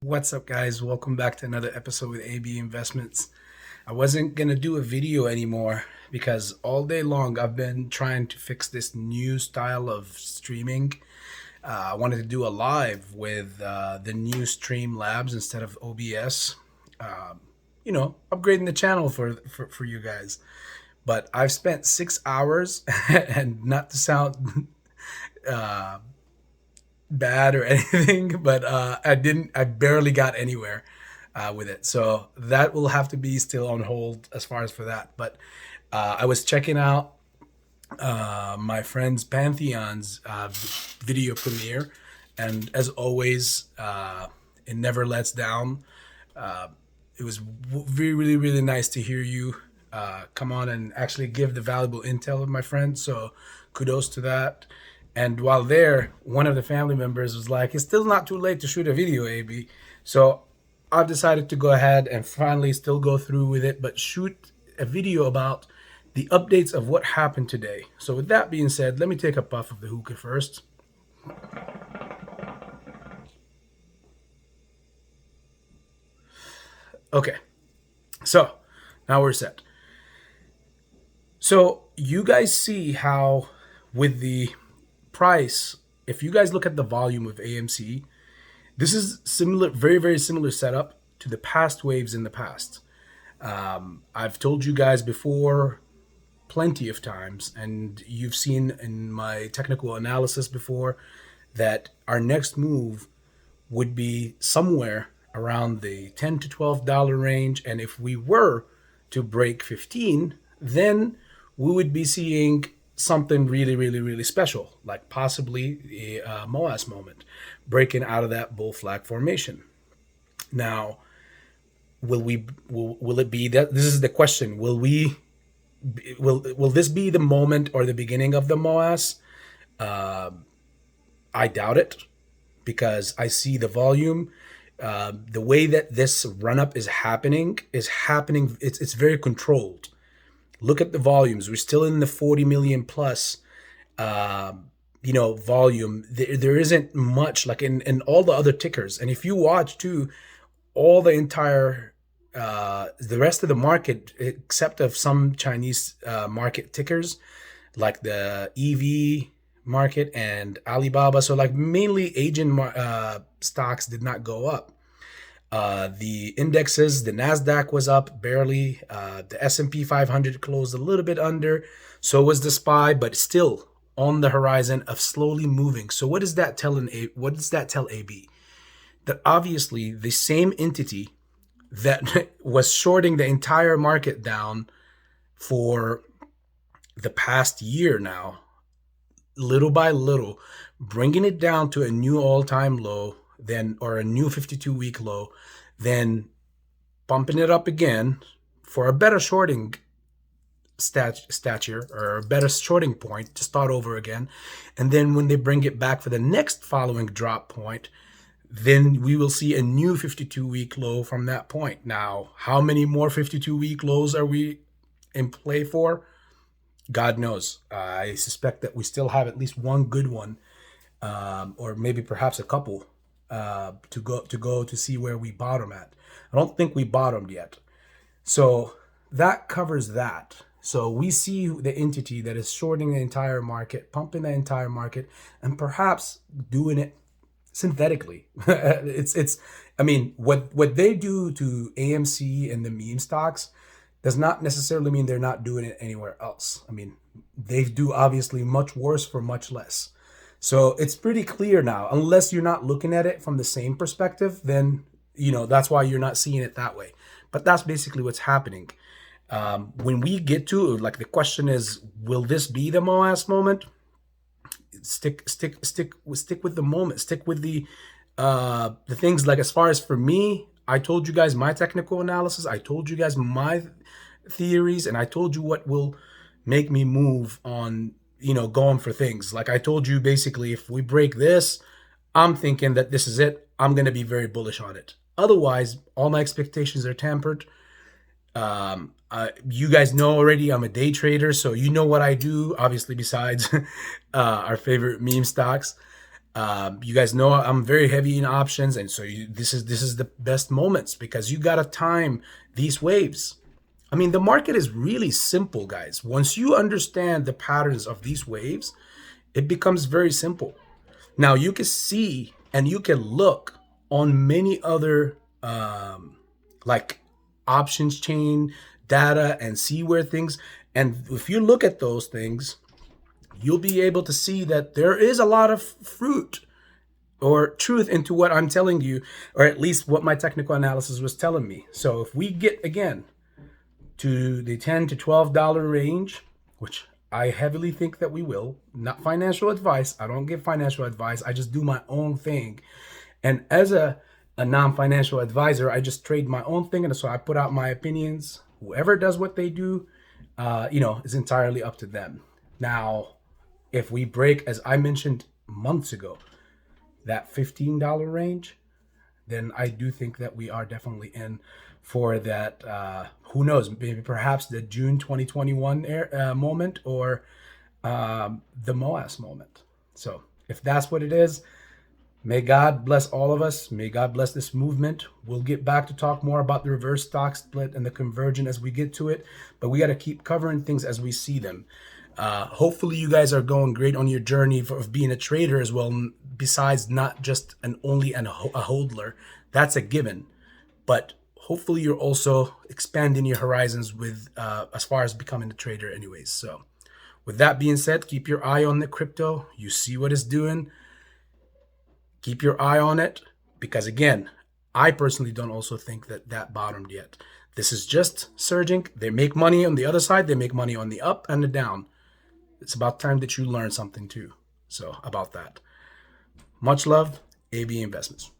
What's up, guys? Welcome back to another episode with AB Investments. I wasn't gonna do a video anymore because all day long I've been trying to fix this new style of streaming. I wanted to do a live with the new Stream Labs instead of OBS. Upgrading the channel for you guys. But I've spent 6 hours, and not to sound uh, bad or anything, but I barely got anywhere with it. So that will have to be still on hold as far as for that. But I was checking out my friend's Pantheon's video premiere, and as always, it never lets down. It was really nice to hear you come on and actually give the valuable intel of my friend. So kudos to that. And while there, one of the family members was like, "It's still not too late to shoot a video, AB." So I've decided to go ahead and finally still go through with it, but shoot a video about the updates of what happened today. So with that being said, let me take a puff of the hookah first. Okay, so now we're set. So you guys see how with the price, if you guys look at the volume of AMC, this is similar, very similar setup to the past waves in the past. I've told you guys before plenty of times, and you've seen in my technical analysis before, that our next move would be somewhere around the $10 to $12 range. And if we were to break 15, then we would be seeing something really special, like possibly the MOAS moment, breaking out of that bull flag formation. Now, will it be that? This is the question. Will this be the moment or the beginning of the MOAS? I doubt it, because I see the volume. The way that this run up is happening. It's very controlled. Look at the volumes. We're still in the 40 million plus, volume. There isn't much like in all the other tickers. And if you watch too, all the entire, the rest of the market, except of some Chinese market tickers, like the EV market and Alibaba. So like mainly Asian stocks did not go up. The indexes, the Nasdaq was up barely. The S&P 500 closed a little bit under. So was the SPY, but still on the horizon of slowly moving. So what does that tell what does that tell AB? That obviously the same entity that was shorting the entire market down for the past year now, little by little, bringing it down to a new all-time low, then or a new 52-week low, then bumping it up again for a better shorting stature or a better shorting point to start over again. And then when they bring it back for the next following drop point, then we will see a new 52-week low from that point. Now, how many more 52-week lows are we in play for? God knows. I suspect that we still have at least one good one, or maybe perhaps a couple, to go to see where we bottom at. I don't think we bottomed yet. So that covers that. So we see the entity that is shorting the entire market, pumping the entire market, and perhaps doing it synthetically. it's I mean, what they do to AMC and the meme stocks does not necessarily mean they're not doing it anywhere else. I mean, they do obviously much worse for much less. So it's pretty clear now, unless you're not looking at it from the same perspective, then, that's why you're not seeing it that way. But that's basically what's happening. When we get to, like, the question is, will this be the MOAS moment? Stick with the moment. Stick with the things. Like, as far as for me, I told you guys my technical analysis. I told you guys my theories, and I told you what will make me move on, going for things. Like I told you, basically, if we break this, I'm thinking that this is it. I'm going to be very bullish on it. Otherwise, all my expectations are tempered. You guys know already I'm a day trader, so you know what I do, obviously, besides our favorite meme stocks. You guys know I'm very heavy in options, and so this is the best moments because you gotta time these waves. I mean, the market is really simple, guys. Once you understand the patterns of these waves, it becomes very simple. Now you can see and you can look on many other like options chain data and see where things. And if you look at those things, you'll be able to see that there is a lot of fruit or truth into what I'm telling you, or at least what my technical analysis was telling me. So if we get again to the $10 to $12 range, which I heavily think that we will, not financial advice. I don't give financial advice. I just do my own thing. And as a non-financial advisor, I just trade my own thing. And so I put out my opinions. Whoever does what they do, is entirely up to them. Now, if we break, as I mentioned months ago, that $15 range, then I do think that we are definitely in for that. Who knows? Maybe perhaps the June 2021 moment or the MOAS moment. So if that's what it is, may God bless all of us. May God bless this movement. We'll get back to talk more about the reverse stock split and the conversion as we get to it, but we got to keep covering things as we see them. Hopefully you guys are going great on your journey of being a trader as well, besides not just only a hodler. That's a given. But hopefully you're also expanding your horizons with as far as becoming a trader anyways. So with that being said, keep your eye on the crypto. You see what it's doing. Keep your eye on it because, again, I personally don't also think that bottomed yet. This is just surging. They make money on the other side. They make money on the up and the down. It's about time that you learn something too. So about that. Much love, AB Investments.